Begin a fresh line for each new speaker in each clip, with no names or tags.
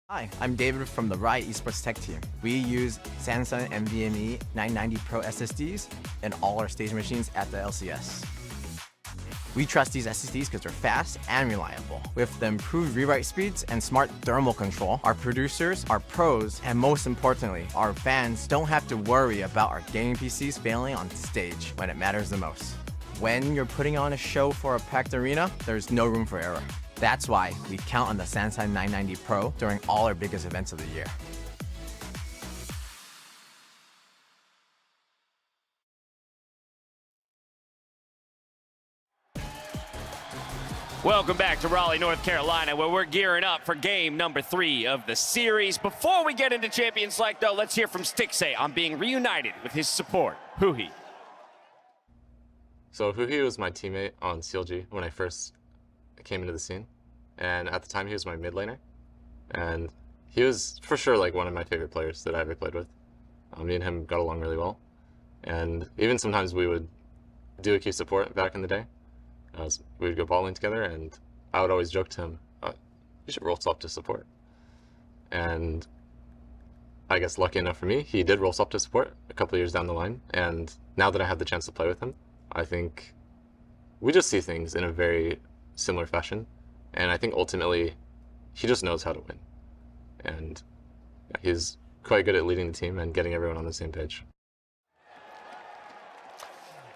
Hi, I'm David from the Riot Esports Tech team. We use Samsung NVMe 990 Pro SSDs in all our stage machines at the LCS. We trust these SSDs because they're fast and reliable. With the improved rewrite speeds and smart thermal control, our producers, our pros, and most importantly, our fans don't have to worry about our gaming PCs failing on stage when it matters the most. When you're putting on a show for a packed arena, there's no room for error. That's why we count on the Samsung 990 Pro during all our biggest events of the year.
Welcome back to Raleigh, North Carolina, where we're gearing up for game number 3 of the series. Before we get into Champions Select, though, let's hear from Stixxay on being reunited with his support, Huhi.
So Huhi was my teammate on CLG when I first came into the scene, and at the time he was my mid laner, and he was for sure like one of my favorite players that I ever played with. Me and him got along really well, and even sometimes we would do a queue support back in the day. We would go ball lane together, and I would always joke to him, you should roll swap to support. And I guess lucky enough for me, he did roll swap to support a couple of years down the line, and now that I have the chance to play with him, I think we just see things in a very similar fashion, and I think ultimately he just knows how to win, and he's quite good at leading the team and getting everyone on the same page.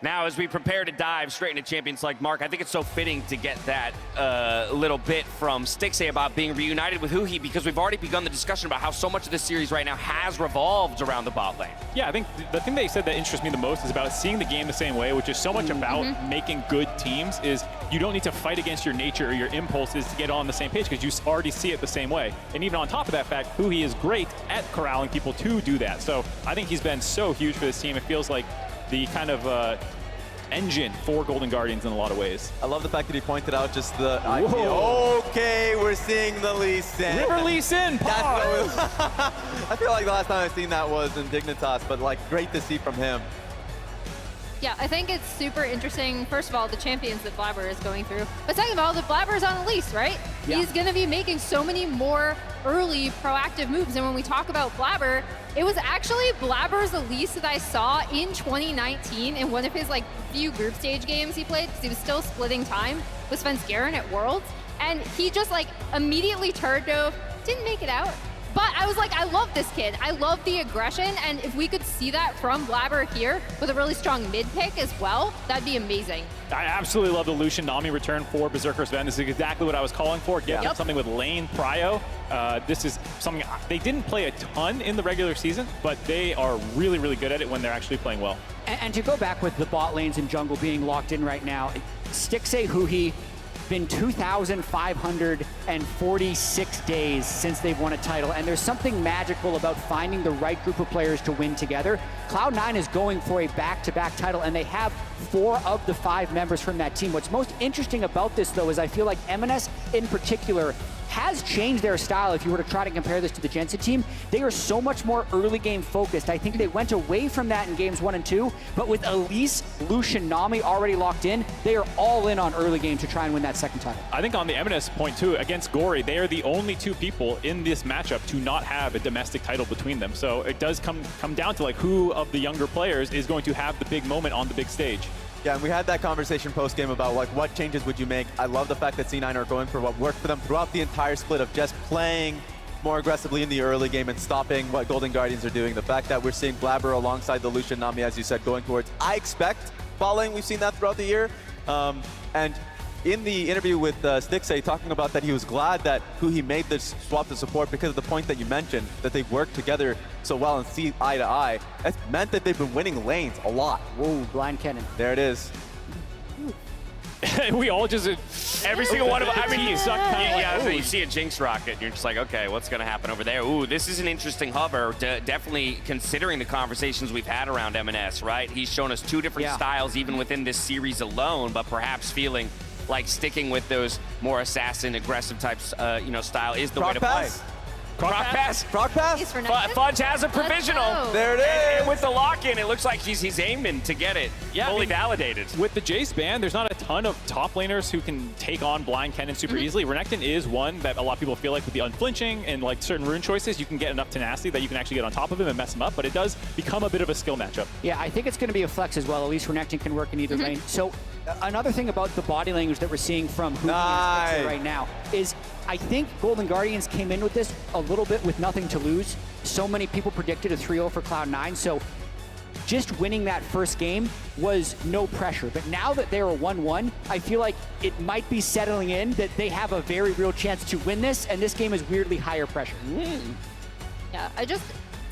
Now, as we prepare to dive straight into Champions Select, Mark, I think it's so fitting to get that little bit from Stixxay about being reunited with Huhi, because we've already begun the discussion about how so much of this series right now has revolved around the bot lane. Yeah, I think the thing they said that interests me the most is about seeing the game the same way, which is so much about making good teams, is you don't need to fight against your nature or your impulses to get on the same page, because you already see it the same way. And even on top of that fact, Huhi is great at corralling people to do that. So I think he's been so huge for this team. It feels like the kind of engine for Golden Guardians in a lot of ways.
I love the fact that he pointed out just the idea. Okay, we're seeing the Lucian.
River Lucian, pause!
I feel like the last time I've seen that was in Dignitas, but like great to see from him.
Yeah, I think it's super interesting, first of all, the champions that Blaber is going through. But second of all, the Blaber is on Elise, right? Yeah. He's going to be making so many more early proactive moves. And when we talk about Blaber, it was actually Blaber's Elise that I saw in 2019 in one of his like few group stage games he played, because he was still splitting time with Svenskeren at Worlds. And he just like immediately turret dove, didn't make it out. But I was like, I love this kid. I love the aggression, and if we could see that from Blaber here with a really strong mid pick as well, that'd be amazing.
I absolutely love the Lucian Nami return for Berserker Zven. This is exactly what I was calling for. Get something with lane prio. This is something they didn't play a ton in the regular season, but they are really, really good at it when they're actually playing well.
And to go back with the bot lanes and jungle being locked in right now, Stixxay Huhi, been 2,546 days since they've won a title, and there's something magical about finding the right group of players to win together. Cloud9 is going for a back-to-back title, and they have 4 of the 5 members from that team. What's most interesting about this, though, is I feel like Emenes in particular has changed their style. If you were to try to compare this to the Jensen team, they are so much more early game focused. I think they went away from that in games 1 and 2, but with Elise, Lucian, Nami already locked in, they are all in on early game to try and win that second title.
I think on the Emenes point too, against Gori, they are the only 2 people in this matchup to not have a domestic title between them. So it does come down to like who of the younger players is going to have the big moment on the big stage.
Yeah, and we had that conversation post-game about like what changes would you make. I love the fact that C9 are going for what worked for them throughout the entire split of just playing more aggressively in the early game and stopping what Golden Guardians are doing. The fact that we're seeing Blaber alongside the Lucian Nami, as you said, going towards, I expect, falling. We've seen that throughout the year. And in the interview with Stixxay, talking about that he was glad that Huhi made this swap to support because of the point that you mentioned, that they've worked together so well and see eye to eye. That's meant that they've been winning lanes a lot.
Whoa, blind Kennen.
There it is.
We all just, every single one of them, I mean, you see a Jinx rocket, and you're just like, okay, what's going to happen over there? Ooh, this is an interesting hover, definitely considering the conversations we've had around Emenes, right? He's shown us 2 different styles even within this series alone, but perhaps feeling like sticking with those more assassin, aggressive types, style is the way to play. Croc pass.
Frog pass?
He's for Renekton?
Fudge has a provisional.
go.
There it
And
is.
with the lock-in, it looks like he's aiming to get it fully validated.
With the Jace ban, there's not a ton of top laners who can take on blind Kennen super easily. Renekton is one that a lot of people feel like with the unflinching and like certain rune choices, you can get enough tenacity that you can actually get on top of him and mess him up, but it does become a bit of a skill matchup.
Yeah, I think it's going to be a flex as well. At least Renekton can work in either lane. So another thing about the body language that we're seeing from huhi and Stixxay right now is I think Golden Guardians came in with this a little bit with nothing to lose. So many people predicted a 3-0 for Cloud9, so just winning that first game was no pressure. But now that they're a 1-1, I feel like it might be settling in that they have a very real chance to win this, and this game is weirdly higher pressure.
Yeah,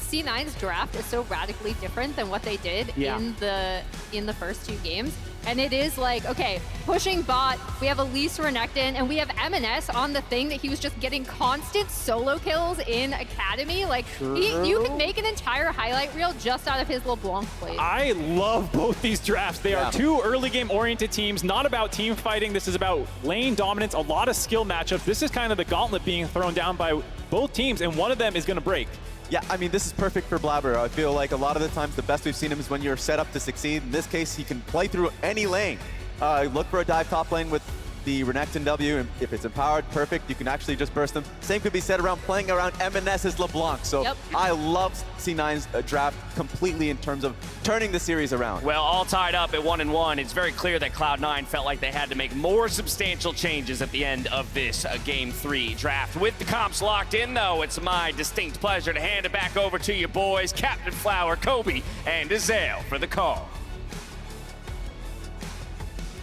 C9's draft is so radically different than what they did in the first 2 games. And it is like, okay, pushing bot, we have Elise Renekton, and we have Emenes on the thing that he was just getting constant solo kills in Academy. Like, you could make an entire highlight reel just out of his LeBlanc play.
I love both these drafts. They are two early game oriented teams, not about team fighting. This is about lane dominance, a lot of skill matchups. This is kind of the gauntlet being thrown down by both teams, and one of them is going to break.
Yeah, I mean, this is perfect for Blaber. I feel like a lot of the times the best we've seen him is when you're set up to succeed. In this case, he can play through any lane. Look for a dive top lane with the Renekton W, and if it's empowered, perfect. You can actually just burst them. Same could be said around playing around Emenes' LeBlanc. So I love C9's draft completely in terms of turning the series around.
Well, all tied up at 1-1. It's very clear that Cloud9 felt like they had to make more substantial changes at the end of this Game 3 draft. With the comps locked in, though, it's my distinct pleasure to hand it back over to you boys, CaptainFlowers, Kobe, and Azael for the call.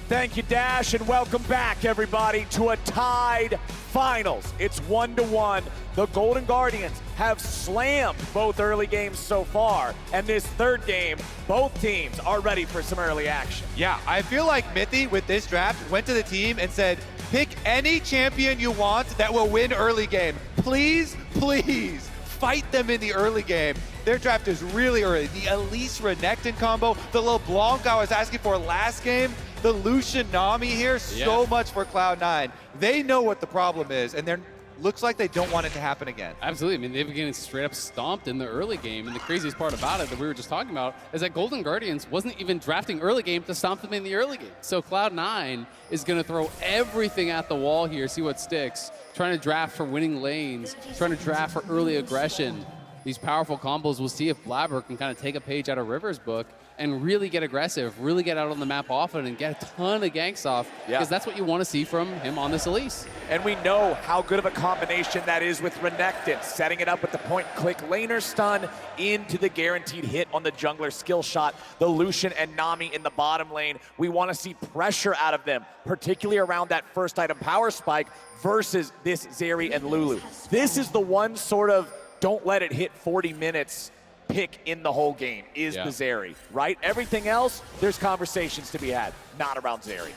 Thank you, Dash, and welcome back, everybody, to a tied finals. It's 1-1. The Golden Guardians have slammed both early games so far, and this third game, both teams are ready for some early action.
Yeah, I feel like Mithy, with this draft, went to the team and said, pick any champion you want that will win early game. Please, please, fight them in the early game. Their draft is really early. The Elise Renekton combo, the LeBlanc I was asking for last game, the Lucian Nami here, so much for Cloud9. They know what the problem is, and they're looks like they don't want it to happen again.
Absolutely. I mean, they've been getting straight up stomped in the early game. And the craziest part about it that we were just talking about is that Golden Guardians wasn't even drafting early game to stomp them in the early game. So Cloud9 is going to throw everything at the wall here, see what sticks. Trying to draft for winning lanes, trying to draft for early aggression. These powerful combos, we'll see if Blaber can kind of take a page out of River's book and really get aggressive, really get out on the map often and get a ton of ganks off, because that's what you want to see from him on this Elise.
And we know how good of a combination that is with Renekton, setting it up with the point-click laner stun into the guaranteed hit on the jungler skill shot, the Lucian and Nami in the bottom lane. We want to see pressure out of them, particularly around that first item power spike versus this Zeri and Lulu. This is the one sort of don't let it hit 40 minutes pick in the whole game is the Zeri, right? Everything else, there's conversations to be had, not around Zeri.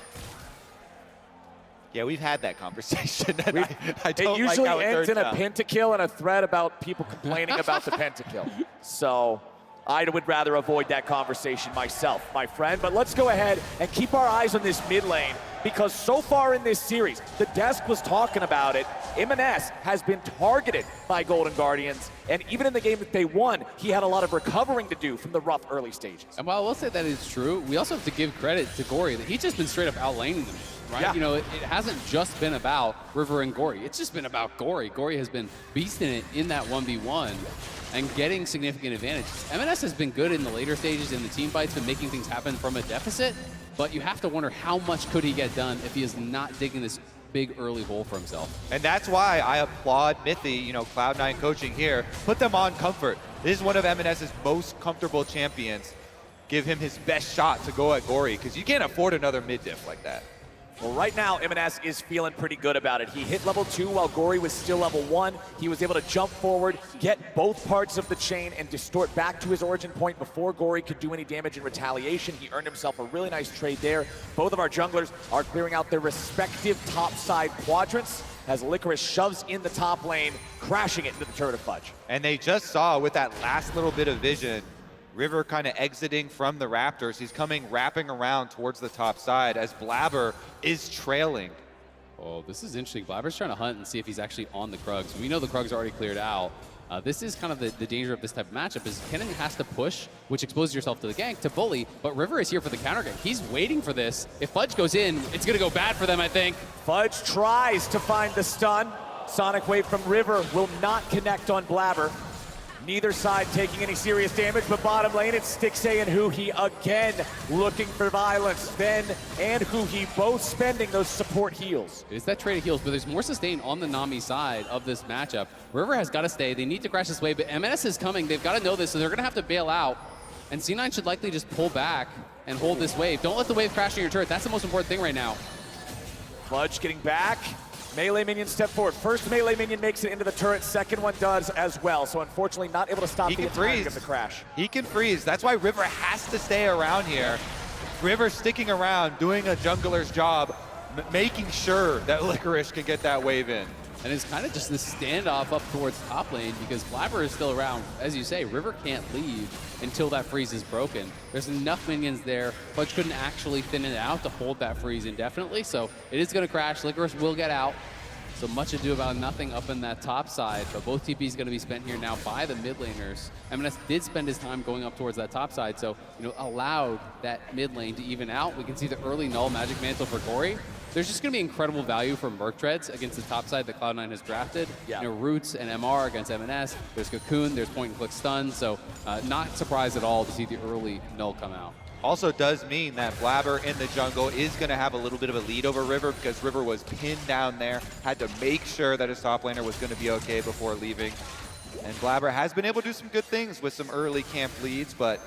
Yeah, we've had that conversation. And I
It
don't
usually
like how
ends in a
out.
pentakill and a thread about people complaining about the pentakill. So I would rather avoid that conversation myself, my friend. But let's go ahead and keep our eyes on this mid lane, because so far in this series, the desk was talking about it, Emenes has been targeted by Golden Guardians, and even in the game that they won, he had a lot of recovering to do from the rough early stages.
And while I will say that is true, we also have to give credit to Gori that he's just been straight up outlaning them, right?
Yeah.
You know, it hasn't just been about River and Gori. It's just been about Gori. Gori has been beasting it in that 1v1 and getting significant advantages. Emenes has been good in the later stages in the team fights, been making things happen from a deficit, but you have to wonder how much could he get done if he is not digging this big early hole for himself.
And that's why I applaud Mithy, you know, Cloud9 coaching here. Put them on comfort. This is one of Emenes' most comfortable champions. Give him his best shot to go at Gori, because you can't afford another mid-diff like that.
Well, right now, Emenes is feeling pretty good about it. He hit level 2 while Gori was still level 1. He was able to jump forward, get both parts of the chain, and distort back to his origin point before Gori could do any damage in retaliation. He earned himself a really nice trade there. Both of our junglers are clearing out their respective top-side quadrants as Licorice shoves in the top lane, crashing it into the turret of Fudge.
And they just saw with that last little bit of vision, River kind of exiting from the Raptors. He's coming, wrapping around towards the top side as Blaber is trailing.
Oh, this is interesting. Blaber's trying to hunt and see if he's actually on the Krugs. We know the Krugs are already cleared out. This is kind of the danger of this type of matchup is Kennen has to push, which exposes yourself to the gank, to bully, but River is here for the counter gank. He's waiting for this. If Fudge goes in, it's going to go bad for them, I think.
Fudge tries to find the stun. Sonic Wave from River will not connect on Blaber. Neither side taking any serious damage, but bottom lane, it's Stixxay and huhi again looking for violence. Zven and huhi both spending those support heals.
It's that trade of heals, but there's more sustain on the Nami side of this matchup. River has got to stay. They need to crash this wave, but Emenes is coming. They've got to know this, so they're going to have to bail out. And C9 should likely just pull back and hold this wave. Don't let the wave crash in your turret. That's the most important thing right now.
Fudge getting back. Melee minion step forward. First melee minion makes it into the turret. Second one does as well. So unfortunately not able to stop the entirety of the crash.
He can freeze. That's why River has to stay around here. River sticking around, doing a jungler's job, making sure that Licorice can get that wave in.
And it's kind of just this standoff up towards top lane because Blaber is still around. As you say, River can't leave until that freeze is broken. There's enough minions there. Fudge couldn't actually thin it out to hold that freeze indefinitely, so it is going to crash. Licorice will get out. So much ado about nothing up in that top side, but both TPs going to be spent here now by the mid laners. Emenes did spend his time going up towards that top side, so allowed that mid lane to even out. We can see the early null magic mantle for Gori. There's just going to be incredible value for Merc Treads against the top side that Cloud9 has drafted.
Yeah.
Roots and MR against Emenes. There's Cocoon, there's point and click stun, so not surprised at all to see the early null come out.
Also does mean that Blaber in the jungle is going to have a little bit of a lead over River because River was pinned down there, had to make sure that his top laner was going to be okay before leaving. And Blaber has been able to do some good things with some early camp leads, but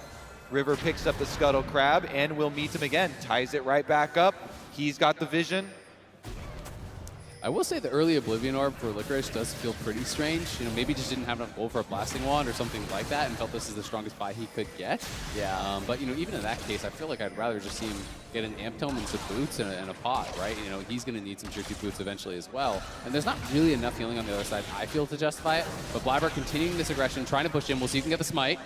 River picks up the Scuttle Crab and will meet him again, ties it right back up. He's got the vision.
I will say the early Oblivion Orb for Licorice does feel pretty strange. Maybe just didn't have enough gold for a Blasting Wand or something like that and felt this is the strongest buy he could get.
Yeah.
But, even in that case, I feel like I'd rather just see him get an Amp Tome and some boots and a pot, right? He's going to need some tricky boots eventually as well. And there's not really enough healing on the other side, I feel, to justify it. But Blaber continuing this aggression, trying to push him. We'll see if he can get the smite.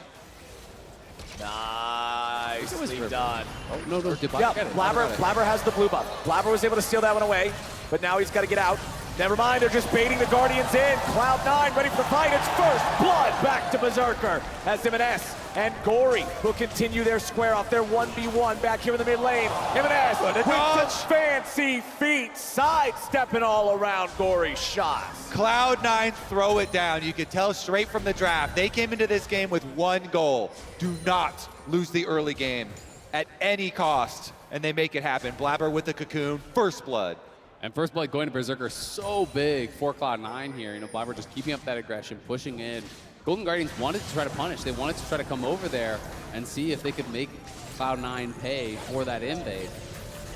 Nicely done.
Oh, no, did Blaber get it?
Blaber has the blue buff. Blaber was able to steal that one away, but now he's got to get out. Never mind, they're just baiting the Guardians in. Cloud9 ready for the fight. It's first blood back to Berserker as Emenes and Gori will continue their square off their 1v1 back here in the mid lane. Emenes with some fancy feet, sidestepping all around Gori's shots.
Cloud9 throw it down. You could tell straight from the draft. They came into this game with one goal. Do not lose the early game at any cost, and they make it happen. Blaber with the cocoon, first blood.
And first blood going to Berserker so big for Cloud9 here. Blaber just keeping up that aggression, pushing in. Golden Guardians wanted to try to punish. They wanted to try to come over there and see if they could make Cloud9 pay for that invade.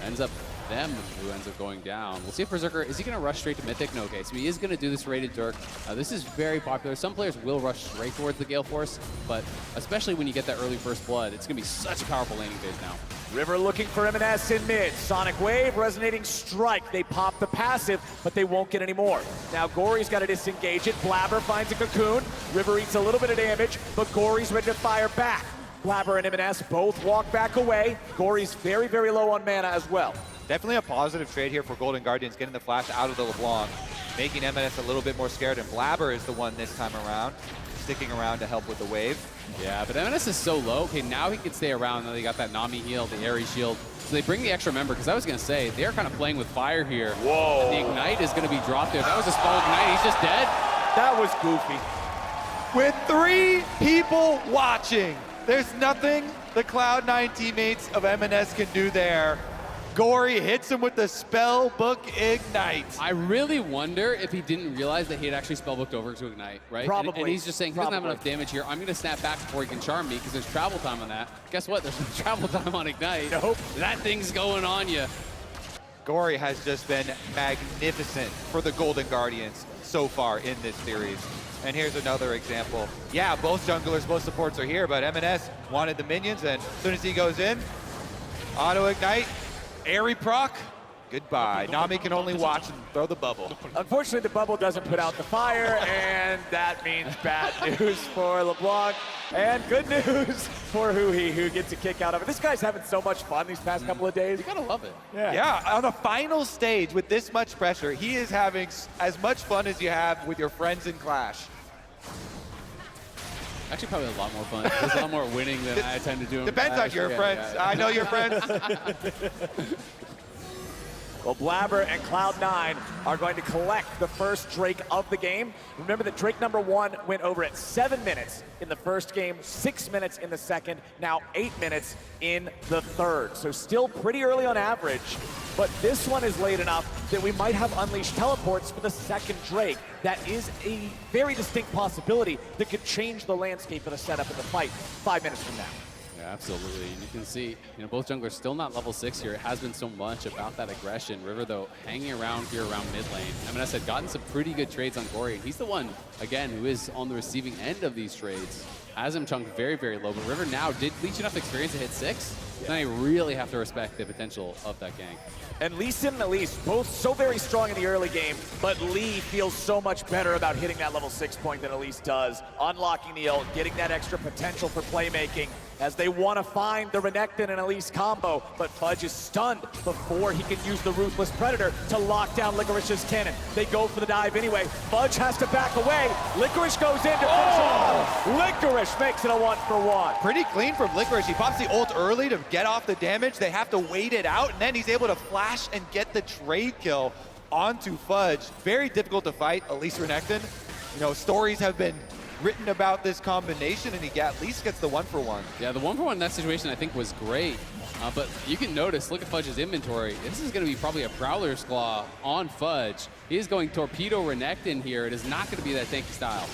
Ends up them who ends up going down. We'll see if Berserker, is he going to rush straight to Mythic? No, okay, so he is going to do this rated Dirk. This is very popular. Some players will rush straight towards the Gale Force, but especially when you get that early first blood, it's going to be such a powerful laning phase now.
River looking for Emenes in mid. Sonic Wave, resonating strike. They pop the passive, but they won't get any more. Now Gori's got to disengage it. Blaber finds a cocoon. River eats a little bit of damage, but Gori's ready to fire back. Blaber and Emenes both walk back away. Gori's very, very low on mana as well.
Definitely a positive trade here for Golden Guardians, getting the flash out of the LeBlanc, making Emenes a little bit more scared, and Blaber is the one this time around, sticking around to help with the wave.
Yeah, but Emenes is so low. Okay, now he can stay around. Now they got that Nami heal, the Ahri shield. So they bring the extra member, because I was going to say, they're kind of playing with fire here.
Whoa.
The Ignite is going to be dropped there. That was a spell Ignite. He's just dead.
That was goofy.
With 3 people watching, there's nothing the Cloud9 teammates of Emenes can do there. Gori hits him with the Spellbook Ignite.
I really wonder if he didn't realize that he had actually spellbooked over to Ignite, right?
Probably.
And he's just saying, he doesn't have enough damage here. I'm going to snap back before he can charm me because there's travel time on that. Guess what? There's no travel time on Ignite.
Nope.
That thing's going on you.
Gori has just been magnificent for the Golden Guardians so far in this series. And here's another example. Yeah, both junglers, both supports are here, but Emenes wanted the minions, and as soon as he goes in, auto-ignite, Ahri proc, Goodbye. Nami can only watch and throw the bubble.
Unfortunately, the bubble doesn't put out the fire, and that means bad news for LeBlanc, and good news for huhi, who gets a kick out of it. This guy's having so much fun these past couple of days.
You gotta love it.
Yeah, on the final stage with this much pressure, he is having as much fun as you have with your friends in Clash.
Actually, probably a lot more fun. There's a lot more winning than I tend to do.
Depends on your friends. I know your friends.
Well, Blaber and Cloud9 are going to collect the first Drake of the game. Remember that Drake number 1 went over at 7 minutes in the first game, 6 minutes in the second, now 8 minutes in the third. So still pretty early on average, but this one is late enough that we might have unleashed teleports for the second Drake. That is a very distinct possibility that could change the landscape of the setup in the fight 5 minutes from now.
Yeah, absolutely. And you can see, both junglers still not level 6 here. It has been so much about that aggression. River, though, hanging around here around mid lane. Emenes had gotten some pretty good trades on Gori, and he's the one, again, who is on the receiving end of these trades. Has him chunked very, very low, but River now did leech enough experience to hit 6. Now you really have to respect the potential of that gank.
And Lucian and Elise, both so very strong in the early game, but Lee feels so much better about hitting that level 6 point than Elise does. Unlocking the ult, getting that extra potential for playmaking as they want to find the Renekton and Elise combo, but Fudge is stunned before he can use the Ruthless Predator to lock down Licorice's Kennen. They go for the dive anyway. Fudge has to back away. Licorice goes in to finish off. Licorice makes it a 1-for-1.
Pretty clean from Licorice. He pops the ult early to get off the damage. They have to wait it out, and then he's able to flash and get the trade kill onto Fudge. Very difficult to fight, Elise Renekton. Stories have been written about this combination, and he at least gets the 1-for-1.
Yeah, the 1-for-1 in that situation I think was great, but you can notice, look at Fudge's inventory. This is going to be probably a Prowler's Claw on Fudge. He is going Torpedo Renekton here. It is not going to be that tanky style.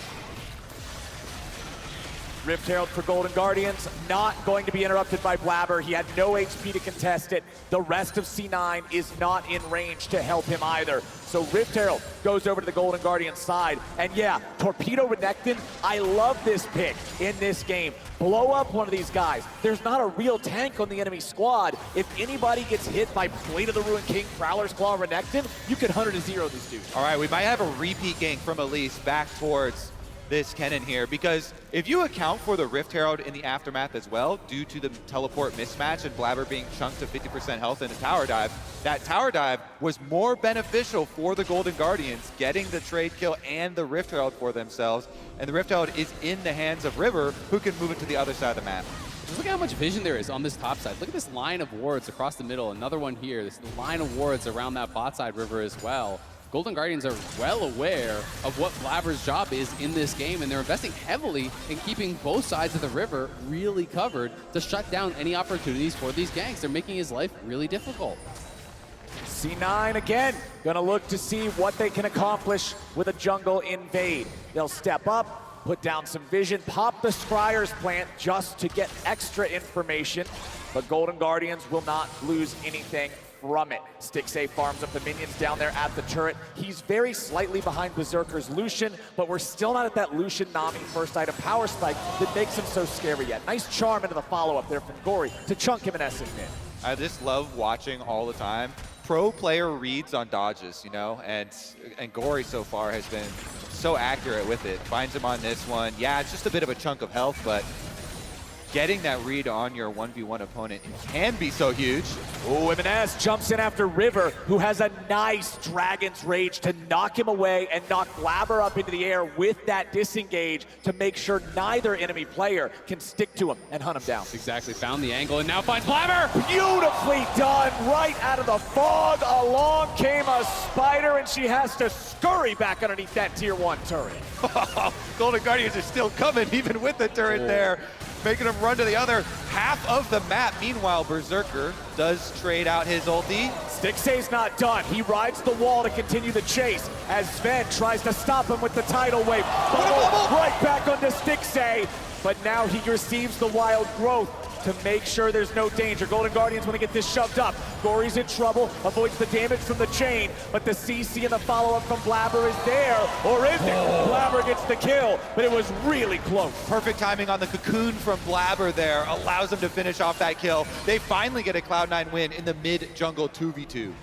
Rift Herald for Golden Guardians, not going to be interrupted by Blaber. He had no HP to contest it. The rest of C9 is not in range to help him either. So Rift Herald goes over to the Golden Guardians side. And yeah, Torpedo Renekton, I love this pick in this game. Blow up one of these guys. There's not a real tank on the enemy squad. If anybody gets hit by Blade of the Ruined King, Prowler's Claw, Renekton, you can 100-0 these dudes.
All right, we might have a repeat gank from Elise back towards this Kennen here, because if you account for the Rift Herald in the aftermath as well, due to the teleport mismatch and Blaber being chunked to 50% health in a tower dive, that tower dive was more beneficial for the Golden Guardians, getting the trade kill and the Rift Herald for themselves, and the Rift Herald is in the hands of River, who can move it to the other side of the map.
Just look at how much vision there is on this top side. Look at this line of wards across the middle. Another one here. This line of wards around that bot side river as well. Golden Guardians are well aware of what Blaber's job is in this game, and they're investing heavily in keeping both sides of the river really covered to shut down any opportunities for these ganks. They're making his life really difficult.
C9 again, gonna look to see what they can accomplish with a jungle invade. They'll step up, put down some vision, pop the Scryer's plant just to get extra information, but Golden Guardians will not lose anything from it. Stixxay farms up the minions down there at the turret. He's very slightly behind Berserker's Lucian, but we're still not at that Lucian Nami first item power spike that makes him so scary yet. Nice charm into the follow-up there from Gori to chunk Emenes in mid.
I just love watching all the time. Pro player reads on dodges, and Gori so far has been so accurate with it. Finds him on this one. Yeah, it's just a bit of a chunk of health, but getting that read on your 1v1 opponent can be so huge.
Oh, Emenes jumps in after River, who has a nice Dragon's Rage to knock him away and knock Blaber up into the air with that disengage to make sure neither enemy player can stick to him and hunt him down.
Exactly, found the angle and now finds Blaber!
Beautifully done, right out of the fog. Along came a spider and she has to scurry back underneath that tier 1 turret.
Golden Guardians are still coming, even with the turret there, making him run to the other half of the map. Meanwhile, Berserker does trade out his ulti.
Stixxay's not done. He rides the wall to continue the chase as Zven tries to stop him with the tidal wave. Bubble right back onto Stixxay, but now he receives the wild growth to make sure there's no danger. Golden Guardians want to get this shoved up. Gori's in trouble, avoids the damage from the chain, but the CC and the follow-up from Blaber is there, or is it? Blaber gets the kill, but it was really close.
Perfect timing on the cocoon from Blaber there, allows him to finish off that kill. They finally get a Cloud9 win in the mid-jungle 2v2.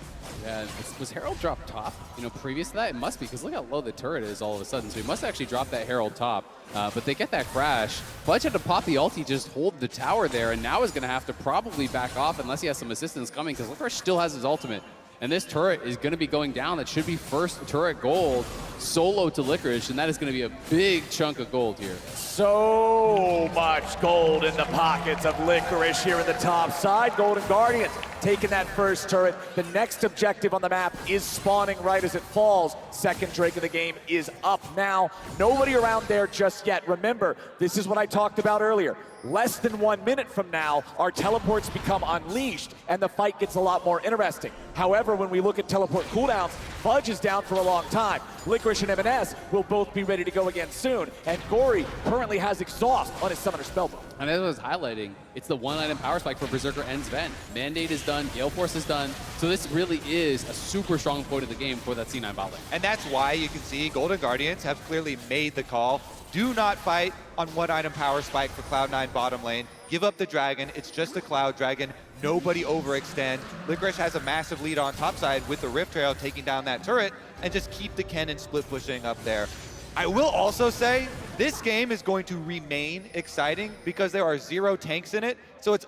Yeah, was Herald dropped top? You know, previous to that, it must be, because look how low the turret is all of a sudden. So he must actually drop that Herald top. But they get that crash. Fudge had to pop the ulti, just hold the tower there, and now is going to have to probably back off unless he has some assistance coming, because Licorice still has his ultimate. And this turret is going to be going down. That should be first turret gold solo to Licorice, and that is going to be a big chunk of gold here.
So much gold in the pockets of Licorice here in the top side. Golden Guardians taking that first turret. The next objective on the map is spawning right as it falls. Second Drake of the game is up now. Nobody around there just yet. Remember, this is what I talked about earlier. Less than 1 minute from now, our teleports become unleashed, and the fight gets a lot more interesting. However, when we look at teleport cooldowns, Fudge is down for a long time. Licorice and Emenes will both be ready to go again soon, and Gori currently has exhaust on his summoner spellbook.
And as I was highlighting, it's the one-item power spike for Berserker and Zven. Mandate is done, Gale Force is done, so this really is a super strong point of the game for that C9 bot lane.
And that's why you can see Golden Guardians have clearly made the call. Do not fight on one-item power spike for Cloud9 bottom lane. Give up the dragon. It's just a Cloud Dragon. Nobody overextend. Licorice has a massive lead on top side with the Rift Trail taking down that turret, and just keep the Kennen split pushing up there. I will also say this game is going to remain exciting because there are 0 tanks in it. So it's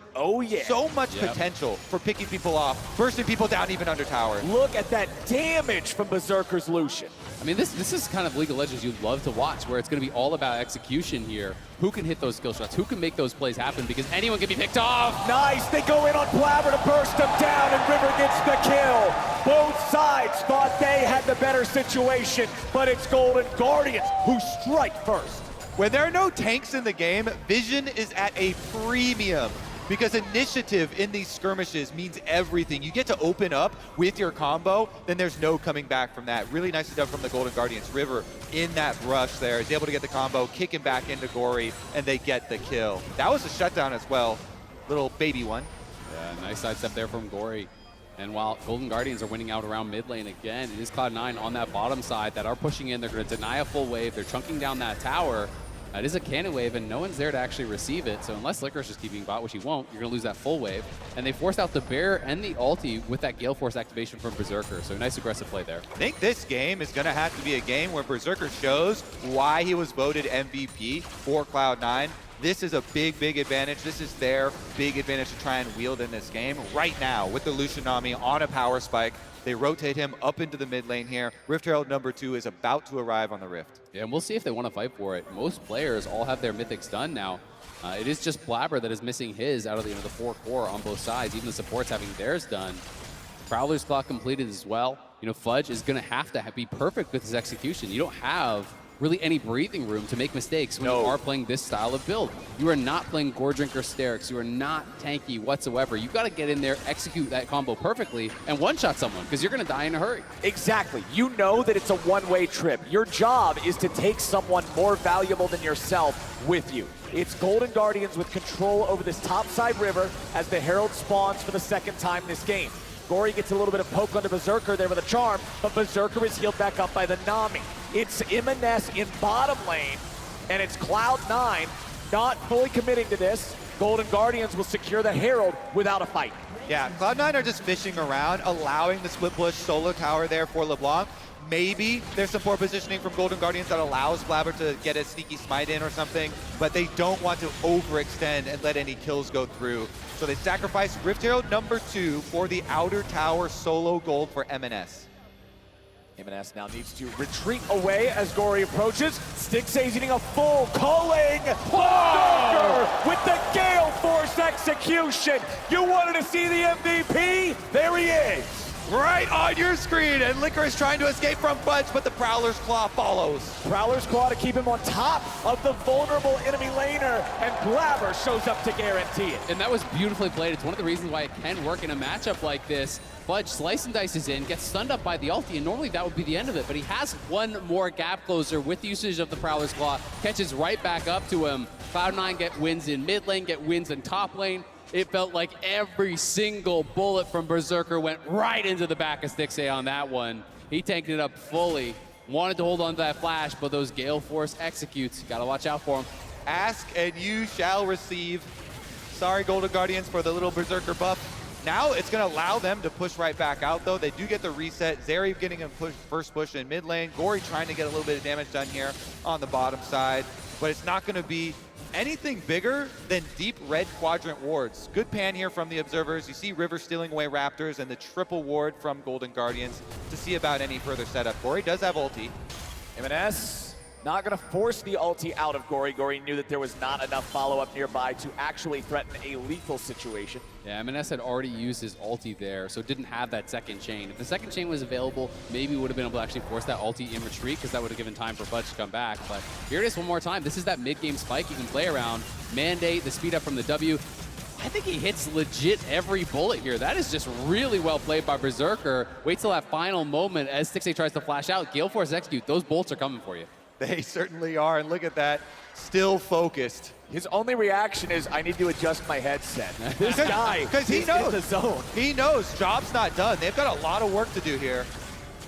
so much potential for picking people off, bursting people down even under tower.
Look at that damage from Berserker's Lucian.
I mean, this is kind of League of Legends you'd love to watch, where it's going to be all about execution here. Who can hit those skill shots? Who can make those plays happen? Because anyone can be picked off.
Nice, they go in on Blaber to burst him down, and River gets the kill. Both sides thought they had the better situation, but it's Golden Guardians who strike first.
When there are no tanks in the game, vision is at a premium, because initiative in these skirmishes means everything. You get to open up with your combo, then there's no coming back from that. Really nicely done from the Golden Guardians. River in that rush there is able to get the combo, kick him back into Gori, and they get the kill. That was a shutdown as well. Little baby one.
Yeah, nice sidestep there from Gori. And while Golden Guardians are winning out around mid lane again, it is Cloud9 on that bottom side that are pushing in. They're going to deny a full wave. They're chunking down that tower. It is a cannon wave, and no one's there to actually receive it. So unless Licorice is keeping bot, which he won't, you're going to lose that full wave. And they forced out the Bear and the ulti with that Gale Force activation from Berserker. So nice aggressive play there.
I think this game is going to have to be a game where Berserker shows why he was voted MVP for Cloud9. This is a big, big advantage. This is their big advantage to try and wield in this game right now with the Lucian Nami on a power spike. They rotate him up into the mid lane here. Rift Herald number 2 is about to arrive on the Rift.
Yeah, and we'll see if they want to fight for it. Most players all have their mythics done now. It is just Blaber that is missing his out of the 4 core on both sides. Even the supports having theirs done. Prowler's Clock completed as well. You know, Fudge is going to have be perfect with his execution. You don't have really any breathing room to make mistakes when you are playing this style of build. You are not playing Gore Drinker Sterix. You are not tanky whatsoever. You've got to get in there, execute that combo perfectly, and one-shot someone, because you're going to die in a hurry.
Exactly. You know that it's a one-way trip. Your job is to take someone more valuable than yourself with you. It's Golden Guardians with control over this topside river as the Herald spawns for the second time this game. Gori gets a little bit of poke onto Berserker there with a charm, but Berserker is healed back up by the Nami. It's Emenes in bottom lane, and it's Cloud9 not fully committing to this. Golden Guardians will secure the Herald without a fight.
Yeah, Cloud9 are just fishing around, allowing the split push solo tower there for LeBlanc. Maybe there's some poor positioning from Golden Guardians that allows Blaber to get a sneaky smite in or something, but they don't want to overextend and let any kills go through. So they sacrifice Rift Herald number 2 for the outer tower solo gold for Emenes.
Emenes now needs to retreat away as Gori approaches. Stixxay eating a full culling. Berserker with the Gale Force execution. You wanted to see the MVP? There he is.
Right on your screen, and Licorice trying to escape from Fudge, but the Prowler's Claw follows.
Prowler's Claw to keep him on top of the vulnerable enemy laner, and Blaber shows up to guarantee it.
And that was beautifully played. It's one of the reasons why it can work in a matchup like this. Fudge slice and dices in, gets stunned up by the ulti, and normally that would be the end of it, but he has one more gap closer with the usage of the Prowler's Claw, catches right back up to him. Cloud9 get wins in mid lane, get wins in top lane. It felt like every single bullet from Berserker went right into the back of Stixxay on that one. He tanked it up fully, wanted to hold on to that flash, but those Gale Force executes. Gotta watch out for him.
Ask and you shall receive. Sorry, Golden Guardians, for the little Berserker buff. Now it's going to allow them to push right back out, though. They do get the reset. Zeri getting a first push in mid lane. Gori trying to get a little bit of damage done here on the bottom side. But it's not going to be anything bigger than deep red quadrant wards. Good pan here from the observers. You see River stealing away Raptors and the triple ward from Golden Guardians to see about any further setup. Gori does have ulti.
Emenes not going to force the ulti out of Gori. Gori knew that there was not enough follow-up nearby to actually threaten a lethal situation.
Yeah, Emenes had already used his ulti there, so didn't have that second chain. If the second chain was available, maybe would have been able to actually force that ulti in retreat, because that would have given time for Fudge to come back. But here it is one more time. This is that mid-game spike you can play around. Mandate, the speed up from the W. I think he hits legit every bullet here. That is just really well played by Berserker. Wait till that final moment as Stixxay tries to flash out. Gale Force execute. Those bolts are coming for you.
They certainly are, and look at that, still focused.
His only reaction is, I need to adjust my headset. This guy
Because he
is
knows.
in the zone.
He knows job's not done. They've got a lot of work to do here.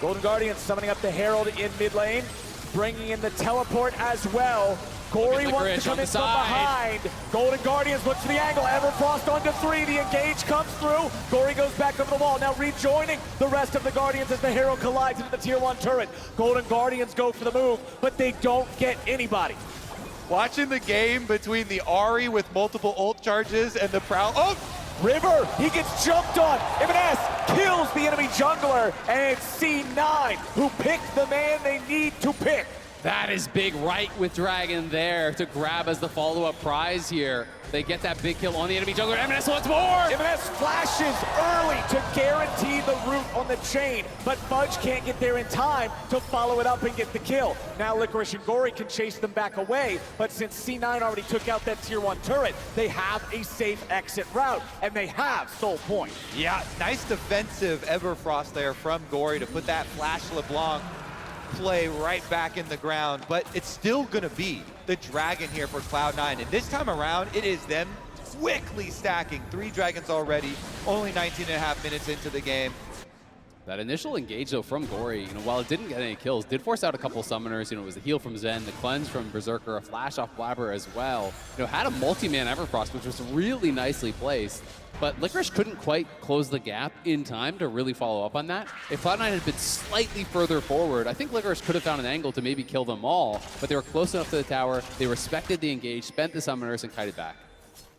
Golden Guardians summoning up the Herald in mid lane, bringing in the teleport as well. Gori wants to come in from behind. Golden Guardians look for the angle. Everfrost onto 3. The engage comes through. Gori goes back over the wall. Now rejoining the rest of the Guardians as the Herald collides into the tier 1 turret. Golden Guardians go for the move, but they don't get anybody.
Watching the game between the Ahri with multiple ult charges and the Prowl. Oh!
River, he gets jumped on. Emenes kills the enemy jungler, and it's C9 who picked the man they need to pick.
That is big right with Dragon there to grab as the follow-up prize here. They get that big kill on the enemy jungler. Emenes wants more!
Emenes flashes early to guarantee the root on the chain, but Fudge can't get there in time to follow it up and get the kill. Now Licorice and Gori can chase them back away, but since C9 already took out that tier 1 turret, they have a safe exit route, and they have Soul Point.
Yeah, nice defensive Everfrost there from Gori to put that flash LeBlanc play right back in the ground, but it's still gonna be the Dragon here for Cloud9, and this time around it is them quickly stacking 3 dragons already, only 19.5 minutes into the game.
That initial engage though from Gori, while it didn't get any kills, did force out a couple summoners. It was the heal from Zven, the cleanse from Berserker, a flash off Blaber as well. Had a multi-man Everfrost, which was really nicely placed. But Licorice couldn't quite close the gap in time to really follow up on that. If Cloud9 had been slightly further forward, I think Licorice could have found an angle to maybe kill them all, but they were close enough to the tower, they respected the engage, spent the summoners, and kited back.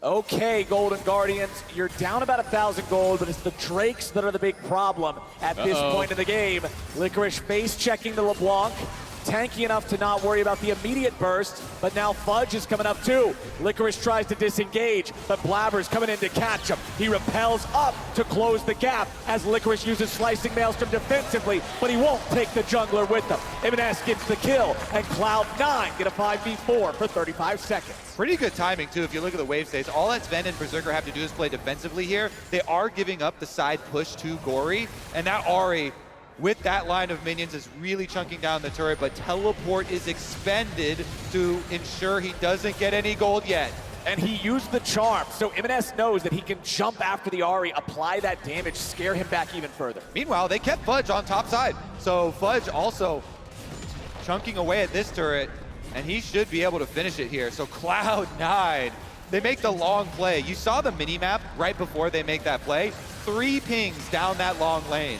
Okay, Golden Guardians, you're down about 1,000 gold, but it's the Drakes that are the big problem at this point in the game. Licorice face checking the LeBlanc, tanky enough to not worry about the immediate burst, but now Fudge is coming up too. Licorice tries to disengage, but Blaber's coming in to catch him. He repels up to close the gap as Licorice uses Slicing Maelstrom defensively, but he won't take the jungler with him. Emenes gets the kill, and Cloud9 get a 5v4 for 35 seconds.
Pretty good timing too if you look at the wave states. All that Zven and Berserker have to do is play defensively here. They are giving up the side push to Gori, and now Ahri with that line of minions is really chunking down the turret, but teleport is expended to ensure he doesn't get any gold yet.
And he used the charm, so Emenes knows that he can jump after the Ahri, apply that damage, scare him back even further.
Meanwhile, they kept Fudge on top side, so Fudge also chunking away at this turret, and he should be able to finish it here. So Cloud9, they make the long play. You saw the mini-map right before they make that play. 3 pings down that long lane,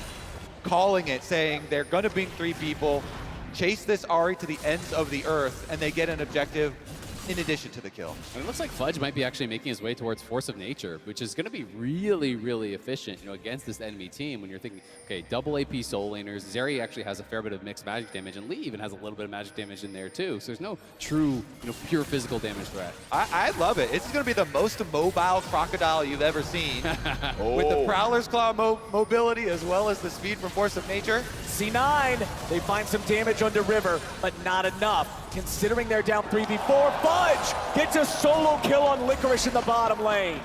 calling it, saying they're gonna bring 3 people, chase this Ahri to the ends of the earth, and they get an objective in addition to the kill.
And it looks like Fudge might be actually making his way towards Force of Nature, which is going to be really, really efficient, against this enemy team when you're thinking, okay, double AP soul laners. Zeri actually has a fair bit of mixed magic damage, and Lee even has a little bit of magic damage in there too. So there's no true, pure physical damage threat.
I love it. This is going to be the most mobile crocodile you've ever seen. With the Prowler's Claw mobility as well as the speed from Force of Nature.
C9, they find some damage onto River, but not enough. Considering they're down 3v4, Fudge gets a solo kill on Licorice in the bottom lane.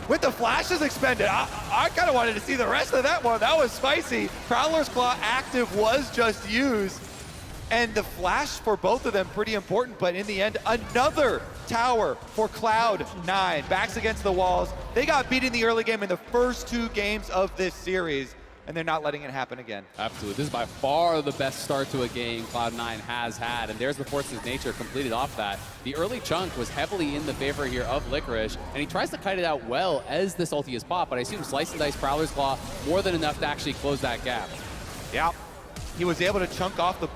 With the flashes expended, I kind of wanted to see the rest of that one. That was spicy. Prowler's Claw active was just used. And the flash for both of them pretty important, but in the end, another tower for Cloud9. Backs against the walls. They got beat in the early game in the first 2 games of this series. and they're not letting it happen again.
Absolutely. This is by far the best start to a game Cloud9 has had, and there's the Forces of Nature completed off that. The early chunk was heavily in the favor here of Licorice, and he tries to kite it out well as this ulti is popped, but I assume Slice and Dice Prowler's Claw more than enough to actually close that gap.
Yeah. He was able to chunk off the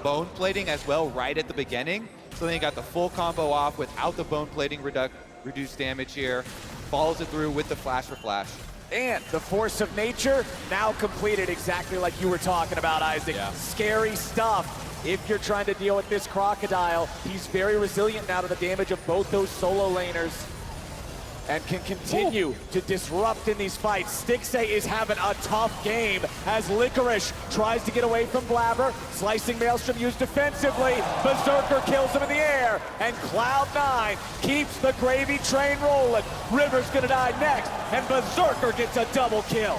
bone plating as well right at the beginning. So then he got the full combo off without the bone plating reduced damage here. Follows it through with the flash for flash.
And the Force of Nature now completed exactly like you were talking about, Isaac.
Yeah.
Scary stuff. If you're trying to deal with this Crocodile, he's very resilient now to the damage of both those solo laners and can continue to disrupt in these fights. Stixxay is having a tough game as Licorice tries to get away from Blaber. Slicing Maelstrom used defensively. Berserker kills him in the air, and Cloud9 keeps the gravy train rolling. River's gonna die next, and Berserker gets a double kill.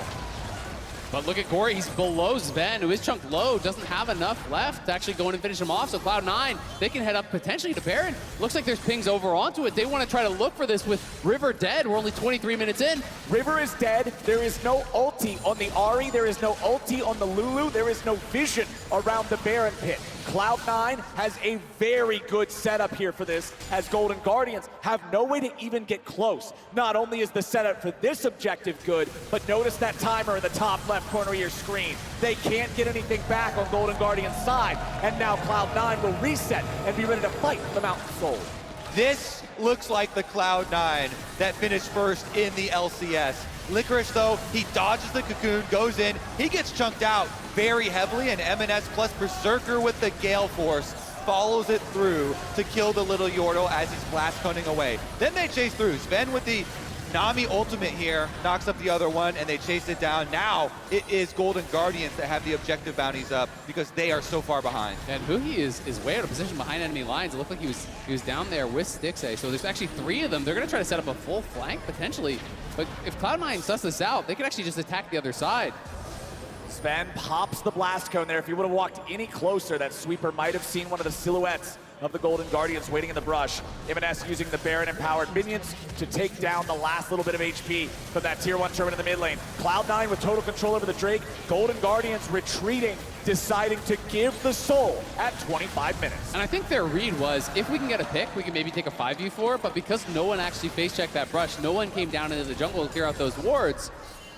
But look at Gori, he's below Zven, who is chunked low, doesn't have enough left to actually go in and finish him off. So Cloud9, they can head up potentially to Baron. Looks like there's pings over onto it. They want to try to look for this with River dead. We're only 23 minutes in.
River is dead. There is no ulti on the Ahri. There is no ulti on the Lulu. There is no vision around the Baron pit. Cloud9 has a very good setup here for this, as Golden Guardians have no way to even get close. Not only is the setup for this objective good, but notice that timer in the top left corner of your screen. They can't get anything back on Golden Guardians' side, and now Cloud9 will reset and be ready to fight the Mountain Soul.
This looks like the Cloud9 that finished first in the LCS. Licorice, though, he dodges the cocoon, goes in, he gets chunked out very heavily, and Emenes plus Berserker with the Gale Force follows it through to kill the little Yordle as he's blast coning away. Then they chase through. Zven with the Nami ultimate here knocks up the other one, and they chase it down. Now it is Golden Guardians that have the objective bounties up because they are so far behind.
And huhi is way out of position behind enemy lines. It looked like he was down there with Stixxay. So there's actually 3 of them. They're going to try to set up a full flank potentially. But if Cloud9 suss this out, they could actually just attack the other side.
Zven pops the blast cone there. If he would have walked any closer, that sweeper might have seen one of the silhouettes of the Golden Guardians waiting in the brush. Emenes using the Baron-empowered minions to take down the last little bit of HP from that tier 1 turret in the mid lane. Cloud9 with total control over the Drake. Golden Guardians retreating, deciding to give the soul at 25 minutes.
And I think their read was, if we can get a pick, we can maybe take a 5v4, but because no one actually face-checked that brush, no one came down into the jungle to clear out those wards,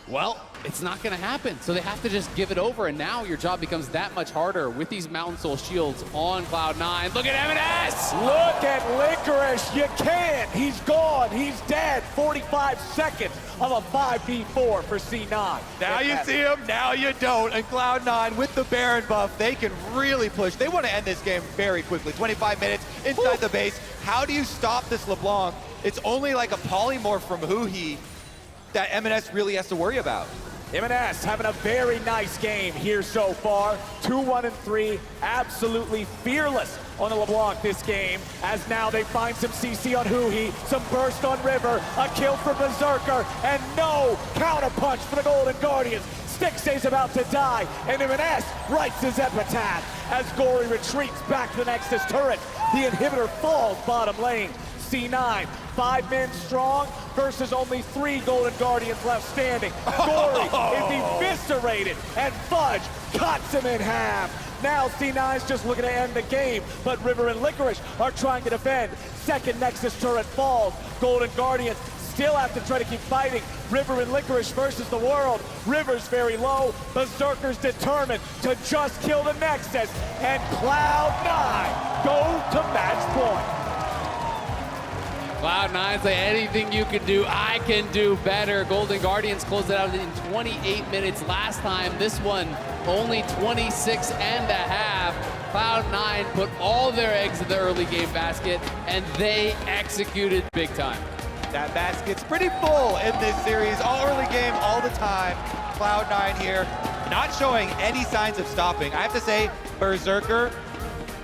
well, it's not going to happen. So they have to just give it over, and now your job becomes that much harder with these Mountain Soul shields on Cloud9. Look at Emenes!
Look at Licorice. You can't. He's gone. He's dead. 45 seconds of a 5v4 for C9.
Now you see him, now you don't. And Cloud9 with the Baron buff, they can really push. They want to end this game very quickly. 25 minutes inside the base. How do you stop this LeBlanc? It's only like a polymorph from huhi that Emenes really has to worry about.
Emenes having a very nice game here so far. 2-1-3, absolutely fearless on the LeBlanc this game, as now they find some CC on huhi, some burst on River, a kill for Berserker, and no counterpunch for the Golden Guardians. Stixxay's about to die, and Emenes writes his epitaph as Gori retreats back to the Nexus turret. The inhibitor falls bottom lane. C9, 5 men strong versus only 3 Golden Guardians left standing. Gori is eviscerated, and Fudge cuts him in half. Now C9's just looking to end the game, but River and Licorice are trying to defend. Second Nexus turret falls. Golden Guardians still have to try to keep fighting. River and Licorice versus the world. River's very low. Berserker's determined to just kill the Nexus, and Cloud9 go to match point.
Cloud9 say anything you can do, I can do better. Golden Guardians closed it out in 28 minutes last time. This one, only 26 and a half. Cloud9 put all their eggs in the early game basket, and they executed big time.
That basket's pretty full in this series, all early game, all the time. Cloud9 here, not showing any signs of stopping. I have to say, Berserker,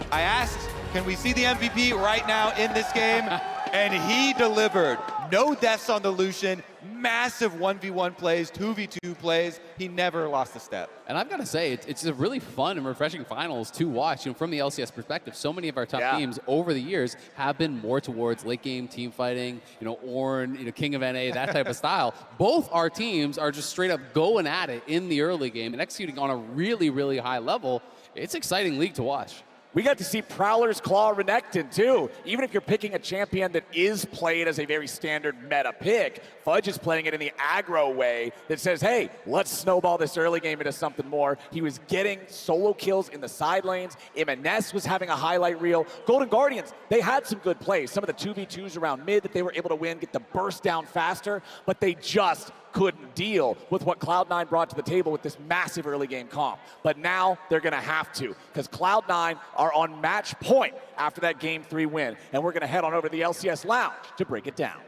I asked, can we see the MVP right now in this game? And he delivered. No deaths on the Lucian, massive 1v1 plays, 2v2 plays. He never lost a step.
And I've got to say, it's a really fun and refreshing finals to watch. You know, from the LCS perspective, so many of our top teams over the years have been more towards late game team fighting, you know, Ornn, you know, King of NA, that type of style. Both our teams are just straight up going at it in the early game and executing on a really, really high level. It's an exciting league to watch.
We got to see Prowler's Claw Renekton too. Even if you're picking a champion that is played as a very standard meta pick, Fudge is playing it in the aggro way that says, hey, let's snowball this early game into something more. He was getting solo kills in the side lanes. Emenes was having a highlight reel. Golden Guardians, they had some good plays. Some of the 2v2s around mid that they were able to win, get the burst down faster, but they just couldn't deal with what Cloud9 brought to the table with this massive early game comp. But now they're gonna have to, because Cloud9 are on match point after that game 3 win. And we're gonna head on over to the LCS Lounge to break it down.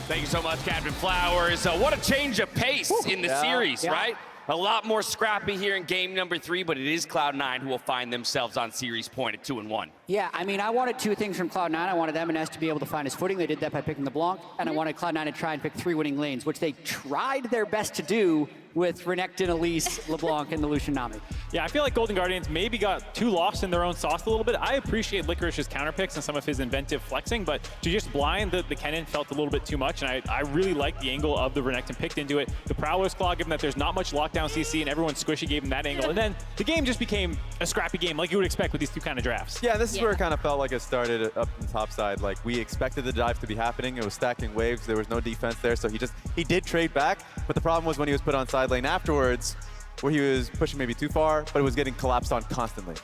Thank you so much, CaptainFlowers. What a change of pace in the series, right? A lot more scrappy here in game number 3, but it is Cloud9 who will find themselves on series point at 2-1.
Yeah, I mean, I wanted 2 things from Cloud9. I wanted Emenes to be able to find his footing. They did that by picking LeBlanc, and I wanted Cloud9 to try and pick 3 winning lanes, which they tried their best to do with Renekton, Elise, LeBlanc, and the Lucian Nami.
Yeah, I feel like Golden Guardians maybe got too lost in their own sauce a little bit. I appreciate Licorice's counter picks and some of his inventive flexing, but to just blind the Kennen felt a little bit too much, and I really like the angle of the Renekton picked into it. The Prowler's Claw, given that there's not much lockdown CC and everyone's squishy, gave him that angle, and then the game just became a scrappy game like you would expect with these 2 kind of drafts.
Yeah, this is where it kind of felt like it started up the top side. Like, we expected the dive to be happening. It was stacking waves. There was no defense there, so he did trade back, but the problem was when he was put on side lane afterwards, where he was pushing maybe too far, but it was getting collapsed on constantly.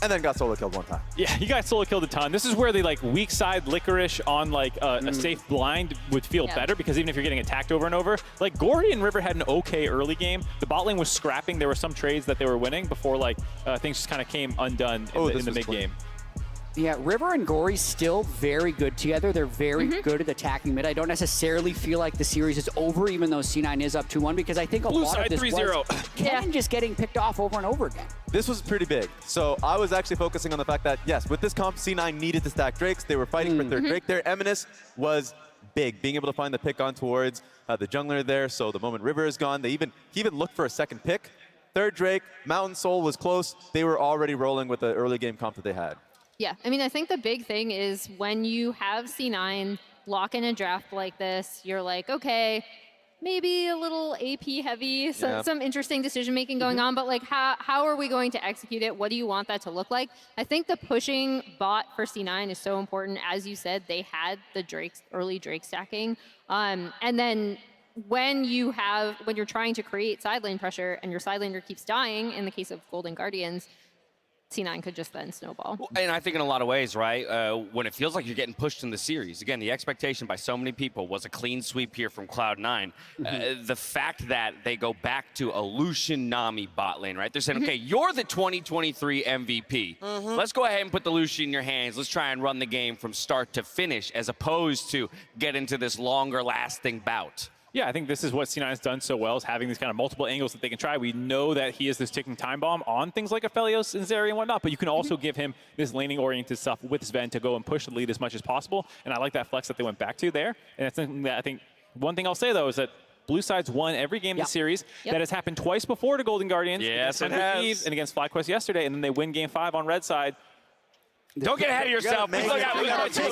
And then got solo killed 1 time.
Yeah, he got solo killed a ton. This is where the like weak side Licorice on like a safe blind would feel better, because even if you're getting attacked over and over, like Gori and River had an okay early game. The bot lane was scrapping. There were some trades that they were winning before like things just kind of came undone in the mid game.
Yeah, River and Gori still very good together. They're very good at attacking mid. I don't necessarily feel like the series is over, even though C9 is up 2-1, because I think a lot of this was Kennen just getting picked off over and over again.
This was pretty big. So I was actually focusing on the fact that, yes, with this comp, C9 needed to stack Drakes. They were fighting for 3rd Drake there. Emenes was big, being able to find the pick on towards the jungler there. So the moment River is gone, he even looked for a 2nd pick. 3rd Drake, Mountain Soul was close. They were already rolling with the early game comp that they had.
Yeah, I mean, I think the big thing is when you have C9 lock in a draft like this, you're like, okay, maybe a little AP heavy, some interesting decision making going on, but like how are we going to execute it? What do you want that to look like? I think the pushing bot for C9 is so important. As you said, they had the early Drake stacking. And then when you're trying to create side lane pressure and your side laner keeps dying, in the case of Golden Guardians, C9 could just then snowball.
Well, and I think in a lot of ways, right, when it feels like you're getting pushed in the series, again, the expectation by so many people was a clean sweep here from Cloud9. The fact that they go back to a Lucian Nami bot lane, right? They're saying, okay, you're the 2023 MVP. Let's go ahead and put the Lucian in your hands. Let's try and run the game from start to finish, as opposed to get into this longer lasting bout.
Yeah, I think this is what C9 has done so well, is having these kind of multiple angles that they can try. We know that he is this ticking time bomb on things like Aphelios and Zeri and whatnot, but you can also give him this laning-oriented stuff with Zven to go and push the lead as much as possible, and I like that flex that they went back to there. And that's something that I think, one thing I'll say, though, is that Blue Side's won every game in the series. That has happened twice before to Golden Guardians.
Yes, it has.
And against FlyQuest yesterday, and then they win Game 5 on Red Side.
Don't get ahead of yourself. We still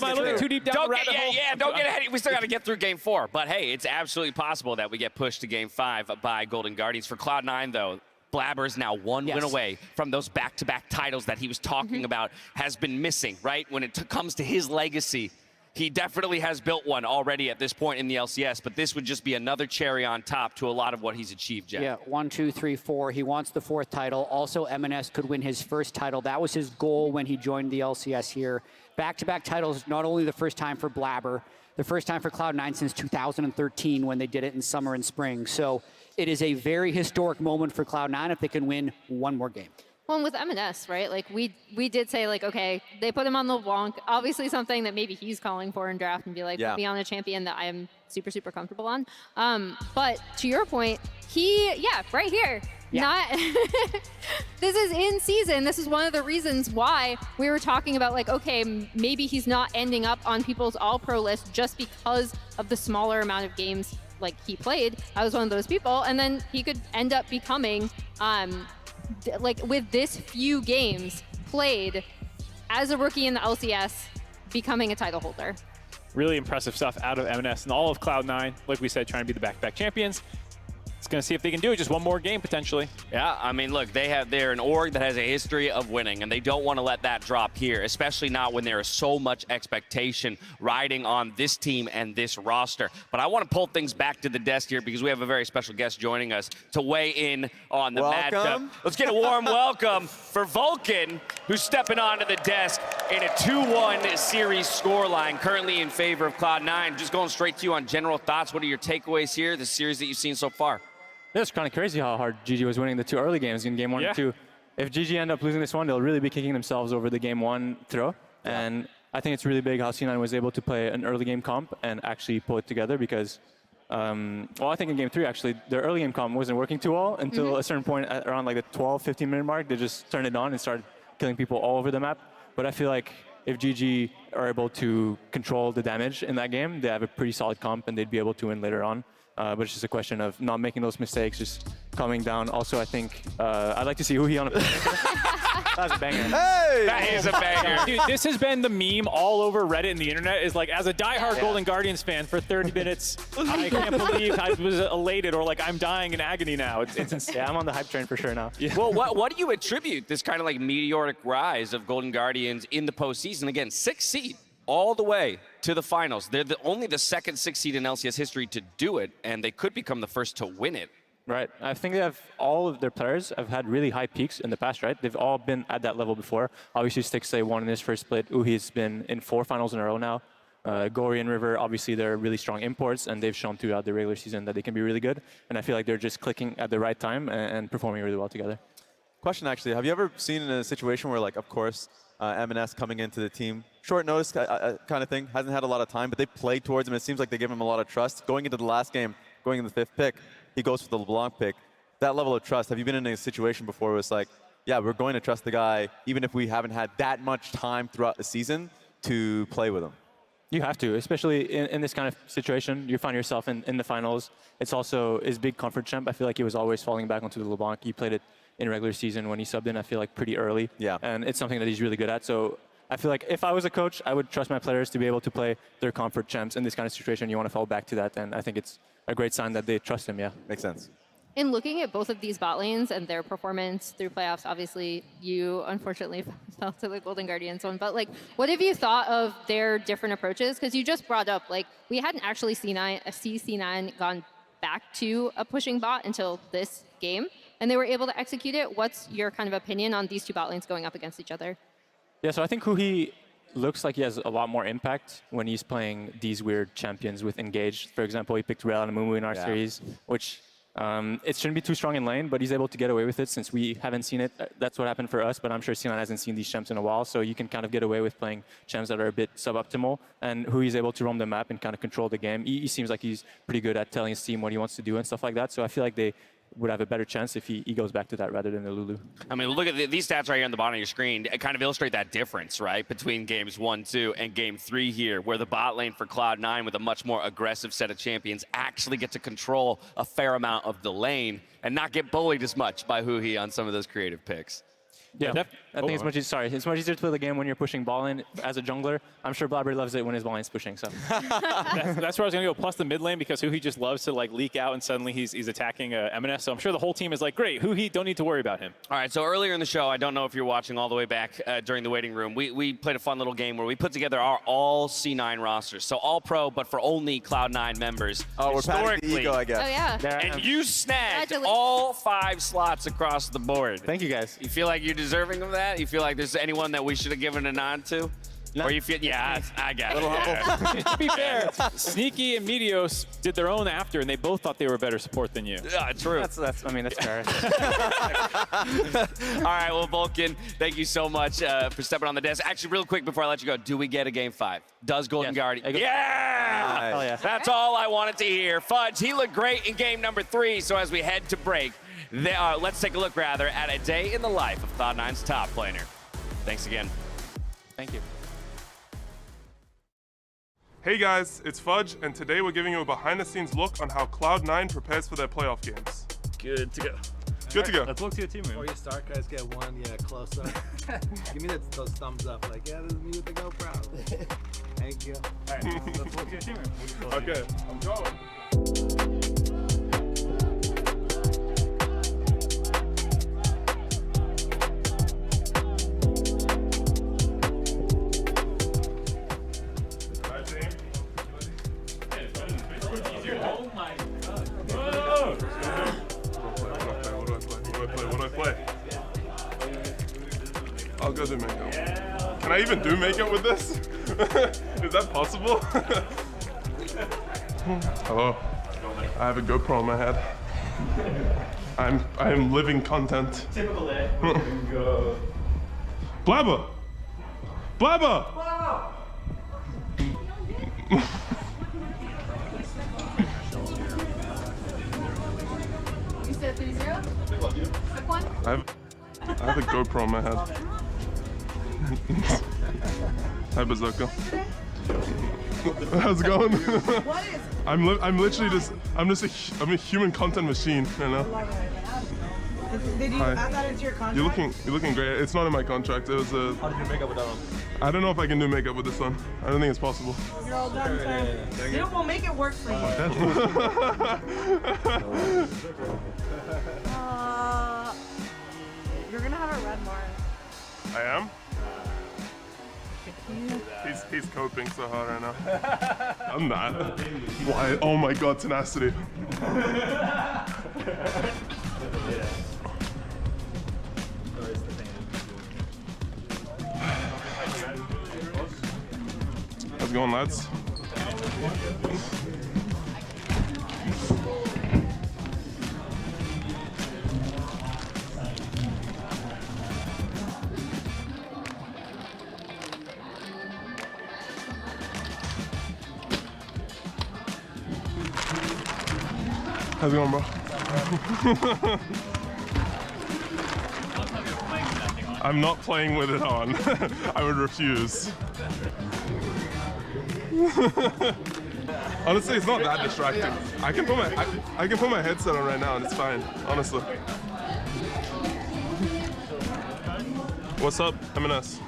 got
too deep down the rabbit hole.
Don't get ahead. We still got to get through Game 4. But hey, it's absolutely possible that we get pushed to Game 5 by Golden Guardians. For Cloud9, though, Blaber is now 1 win away from those back-to-back titles that he was talking about, has been missing, right? When it comes to his legacy, he definitely has built one already at this point in the LCS, but this would just be another cherry on top to a lot of what he's achieved, Jeff.
Yeah, 1, 2, 3, 4. He wants the 4th title. Also, Emenes could win his 1st title. That was his goal when he joined the LCS here. Back-to-back titles, not only the first time for Blaber, the first time for Cloud9 since 2013 when they did it in summer and spring. So it is a very historic moment for Cloud9 if they can win 1 more game.
Well, and with Emenes, right? Like we did say, like, okay, they put him on LeBlanc. Obviously, something that maybe he's calling for in draft and be like, put me on a champion that I am super, super comfortable on. But to your point, right here, not this is in season. This is one of the reasons why we were talking about like, okay, maybe he's not ending up on people's all-pro list just because of the smaller amount of games like he played. I was one of those people, and then he could end up becoming like with this few games played as a rookie in the LCS, becoming a title holder.
Really impressive stuff out of Emenes and all of Cloud9. Like we said, trying to be the back-to-back champions. It's going to see if they can do it. Just one more game, potentially.
Yeah, I mean, look, they're an org that has a history of winning, and they don't want to let that drop here, especially not when there is so much expectation riding on this team and this roster. But I want to pull things back to the desk here because we have a very special guest joining us to weigh in on the matchup. Let's get a warm welcome for Vulcan, who's stepping onto the desk in a 2-1 series scoreline, currently in favor of Cloud9. Just going straight to you on general thoughts. What are your takeaways here, the series that you've seen so far?
It's kind of crazy how hard GG was winning the 2 early games in game 1 and 2. If GG end up losing this one, they'll really be kicking themselves over the game 1 throw. And I think it's really big how C9 was able to play an early game comp and actually pull it together because, well, I think in game 3, actually, their early game comp wasn't working too well until a certain point at around like the 12, 15 minute mark, they just turned it on and started killing people all over the map. But I feel like if GG are able to control the damage in that game, they have a pretty solid comp and they'd be able to win later on. But it's just a question of not making those mistakes, just coming down. Also, I think I'd like to see huhi on a That's a banger.
Hey! That is a banger.
Dude, this has been the meme all over Reddit and the internet. Is like, as a diehard Golden Guardians fan for 30 minutes, I can't believe I was elated or like I'm dying in agony now. It's insane.
Yeah, I'm on the hype train for sure now.
Yeah. Well, what do you attribute this kind of like meteoric rise of Golden Guardians in the postseason? Again, 6th seed. All the way to the finals. They're only the 2nd 6th seed in LCS history to do it, and they could become the first to win it.
Right. I think they have all of their players have had really high peaks in the past, right? They've all been at that level before. Obviously, Stixxay won in his first split. Huhi's been in 4 finals in a row now. Gori and River, obviously, they're really strong imports, and they've shown throughout the regular season that they can be really good. And I feel like they're just clicking at the right time and performing really well together.
Question, actually. Have you ever seen in a situation where, like, of course, Emenes coming into the team, short notice kind of thing, hasn't had a lot of time, but they played towards him. It seems like they give him a lot of trust. Going into the last game, going in the 5th pick, he goes for the LeBlanc pick. That level of trust, have you been in a situation before where it's like, yeah, we're going to trust the guy, even if we haven't had that much time throughout the season to play with him?
You have to, especially in this kind of situation. You find yourself in the finals. It's also his big comfort champ. I feel like he was always falling back onto the LeBlanc. He played it in regular season when he subbed in, I feel like, pretty early.
Yeah.
And it's something that he's really good at. So I feel like if I was a coach, I would trust my players to be able to play their comfort champs. In this kind of situation, you want to fall back to that. And I think it's a great sign that they trust him, yeah.
Makes sense.
In looking at both of these bot lanes and their performance through playoffs, obviously you unfortunately fell to the Golden Guardians one, but like, what have you thought of their different approaches? Because you just brought up, like, we hadn't actually seen C9 gone back to a pushing bot until this game, and they were able to execute it. What's your kind of opinion on these 2 bot lanes going up against each other?
Yeah, so I think huhi looks like he has a lot more impact when he's playing these weird champions with Engage. For example, he picked Rel and Mumu in our series, which it shouldn't be too strong in lane, but he's able to get away with it since we haven't seen it. That's what happened for us, but I'm sure C9 hasn't seen these champs in a while, so you can kind of get away with playing champs that are a bit suboptimal, and huhi's able to roam the map and kind of control the game. He seems like he's pretty good at telling his team what he wants to do and stuff like that, so I feel like they would have a better chance if he goes back to that rather than the Lulu.
I mean, look at these stats right here on the bottom of your screen. It kind of illustrate that difference, right, between games 1, 2, and game 3 here, where the bot lane for Cloud9 with a much more aggressive set of champions actually get to control a fair amount of the lane and not get bullied as much by huhi on some of those creative picks.
Yeah, I think it's much easier to play the game when you're pushing ball lane as a jungler. I'm sure Blaber loves it when his ball lane's pushing. So
that's where I was gonna go. Plus the mid lane, because huhi just loves to like leak out and suddenly he's attacking Emenes. So I'm sure the whole team is like, great, huhi, don't need to worry about him.
All right. So earlier in the show, I don't know if you're watching all the way back during the waiting room. We played a fun little game where we put together our all C9 rosters, so all pro, but for only Cloud9 members.
Oh, we're patting the ego, I guess.
Oh yeah.
And you snagged all 5 slots across the board.
Thank you, guys.
You feel like you're deserving of that? You feel like there's anyone that we should have given a nod to? No. Or you feel, yeah, I got it. Yeah.
To be fair, Sneaky and Meteos did their own after, and they both thought they were better support than you.
True.
That's fair.
All right, well, Vulcan, thank you so much for stepping on the desk. Actually, real quick before I let you go, do we get a game 5? Does Golden Guardian? Yeah!
Hell yeah!
That's all I wanted to hear. Fudge, he looked great in game number 3, so as we head to break, Let's take a look, rather, at a day in the life of Cloud9's top laner. Thanks again.
Thank you.
Hey guys, it's Fudge, and today we're giving you a behind-the-scenes look on how Cloud9 prepares for their playoff games.
Good to go.
Good to go.
Let's look to your team room.
Before you start, guys, get one, close up. Give me those thumbs up, like, yeah, this is me with the GoPro. Thank you.
All right, let's look to your team room.
Okay, I'm going.
Oh my god.
What do I play? I'll go do makeup. Can I even do makeup with this? Is that possible? Hello. I have a GoPro on my head. I am living content.
Typical day.
Blaber! Blaber!
You said 3-0? Quick one?
I have a GoPro on my head. Hi, Berserker. How's it going?
What is?
I'm literally just I'm a human content machine, you know.
Did you
Hi.
add that into your contract?
You're looking great. It's not in my contract. It was a.
How did you make up with that one?
I don't know if I can do makeup with this one. I don't think it's possible.
You're all done, sir. We'll make it work for you. You're gonna have a red mark.
I am. He's coping so hard right now. I'm not. Why? Oh my God, tenacity. How's it going, lads? How's it going, bro? I'm not playing with it on. I would refuse. Honestly, it's not that distracting. I can put my headset on right now and it's fine, honestly. What's up, Emenes?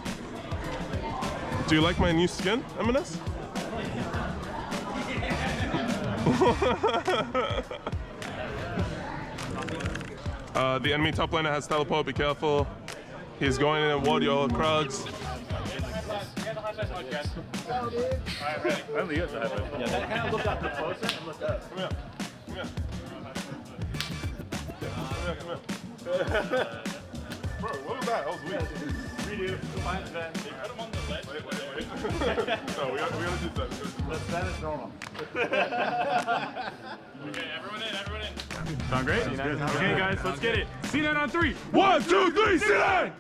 Do you like my new skin, Emenes? The enemy top laner has teleport, be careful. He's going in and ward your Krugs.
Only you have to have it. Yeah, that kind of looked up the poster and looked up.
Come here. Come here. Bro, what was that? That was weird.
Redo. Find Zven. You had him on the ledge.
Wait. No, we gotta do that.
The Zven is normal. Okay, everyone in. Sound great? Okay, guys, let's get it. C9 on 3.
1, 2, 3, C9!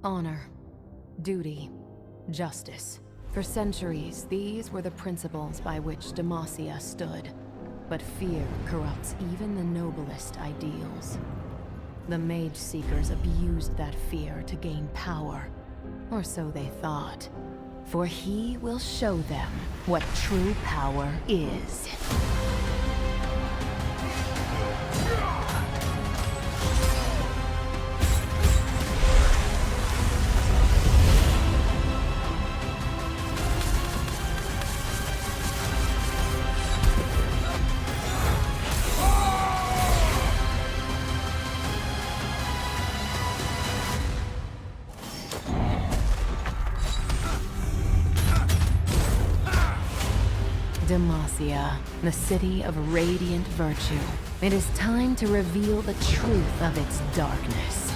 Honor, duty, justice. For centuries, these were the principles by which Demacia stood. But fear corrupts even the noblest ideals. The Mage Seekers abused that fear to gain power. Or so they thought. For he will show them what true power is. Demacia, the city of radiant virtue. It is time to reveal the truth of its darkness.